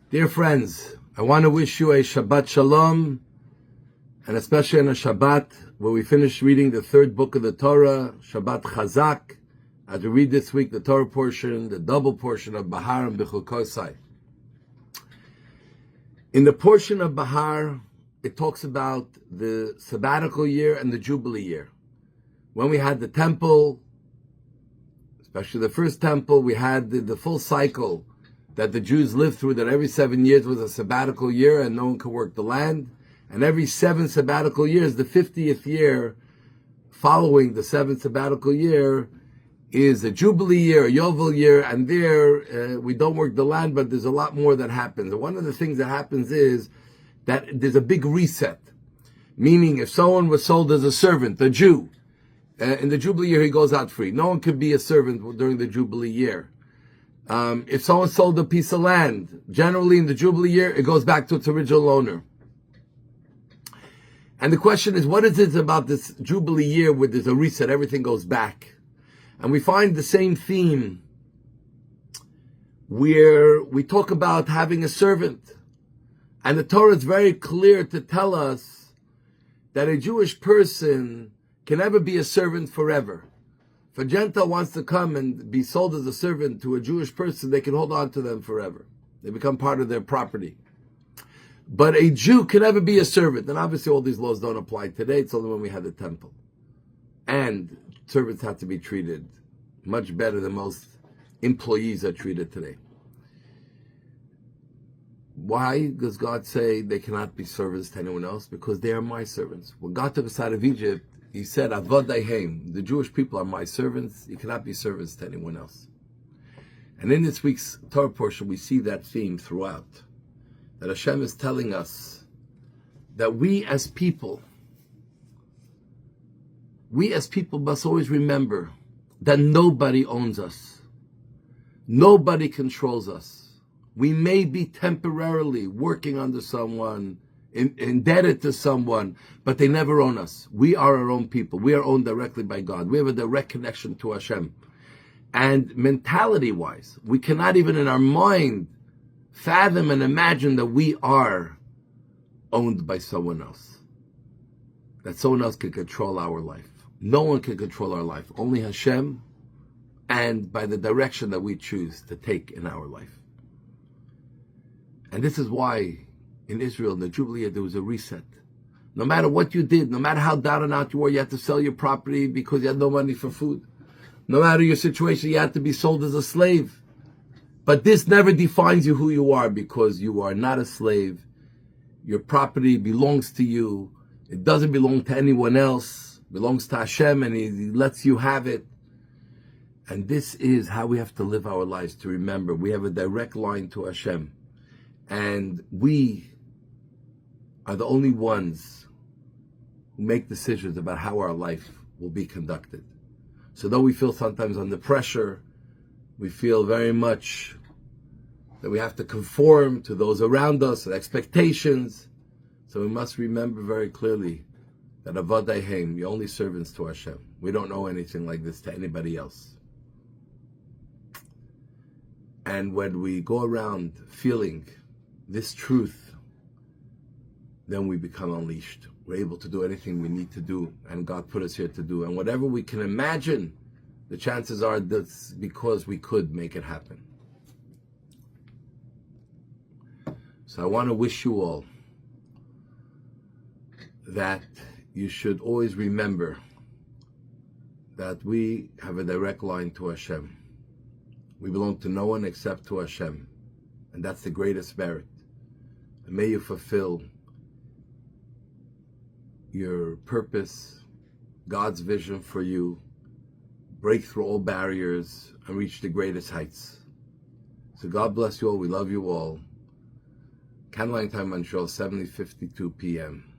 Dear friends, I want to wish you a Shabbat Shalom, and especially on a Shabbat where we finish reading the third book of the Torah, Shabbat Chazak, as we read this week the Torah portion, the double portion of Behar-Bechukotai. In the portion of Bahar, it talks about the sabbatical year and the Jubilee year. When we had the temple, especially the first temple, we had the full cycle that the Jews lived through, that every 7 years was a sabbatical year and no one could work the land. And every 7 sabbatical years, the 50th year following the 7th sabbatical year is a Jubilee year, a Yovel year, and there we don't work the land, but there's a lot more that happens. And one of the things that happens is that there's a big reset. Meaning, if someone was sold as a servant, a Jew, in the Jubilee year he goes out free. No one could be a servant during the Jubilee year. If someone sold a piece of land, generally in the Jubilee year, it goes back to its original owner. And the question is, what is it about this Jubilee year where there's a reset, everything goes back? And we find the same theme where we talk about having a servant. And the Torah is very clear to tell us that a Jewish person can never be a servant forever. If a Gentile wants to come and be sold as a servant to a Jewish person, they can hold on to them forever. They become part of their property. But a Jew can never be a servant. And obviously all these laws don't apply today. It's only when we had the temple. And servants have to be treated much better than most employees are treated today. Why does God say they cannot be servants to anyone else? Because they are my servants. When God took us out of Egypt, He said, Avadayhem, the Jewish people are my servants. You cannot be servants to anyone else. And in this week's Torah portion, we see that theme throughout. That Hashem is telling us that we as people must always remember that nobody owns us. Nobody controls us. We may be temporarily working under someone, indebted to someone, but they never own us. We are our own people. We are owned directly by God. We have a direct connection to Hashem. And mentality-wise, we cannot even in our mind fathom and imagine that we are owned by someone else. That someone else can control our life. No one can control our life. Only Hashem, and by the direction that we choose to take in our life. And this is why in Israel, in the Jubilee year, there was a reset. No matter what you did, no matter how down and out you were, you had to sell your property because you had no money for food. No matter your situation, you had to be sold as a slave. But this never defines you who you are, because you are not a slave. Your property belongs to you. It doesn't belong to anyone else. It belongs to Hashem, and He lets you have it. And this is how we have to live our lives, to remember we have a direct line to Hashem. And we are the only ones who make decisions about how our life will be conducted. So though we feel sometimes under pressure, we feel very much that we have to conform to those around us and expectations. So we must remember very clearly that Avadayhem, the only servants to Hashem. We don't know anything like this to anybody else. And when we go around feeling this truth, then we become unleashed. We're able to do anything we need to do, and God put us here to do. And whatever we can imagine, the chances are that's because we could make it happen. So I want to wish you all that you should always remember that we have a direct line to Hashem. We belong to no one except to Hashem. And that's the greatest merit. And may you fulfill your purpose, God's vision for you, break through all barriers, and reach the greatest heights. So God bless you all. We love you all. Candlelight time on show, 7:52 p.m.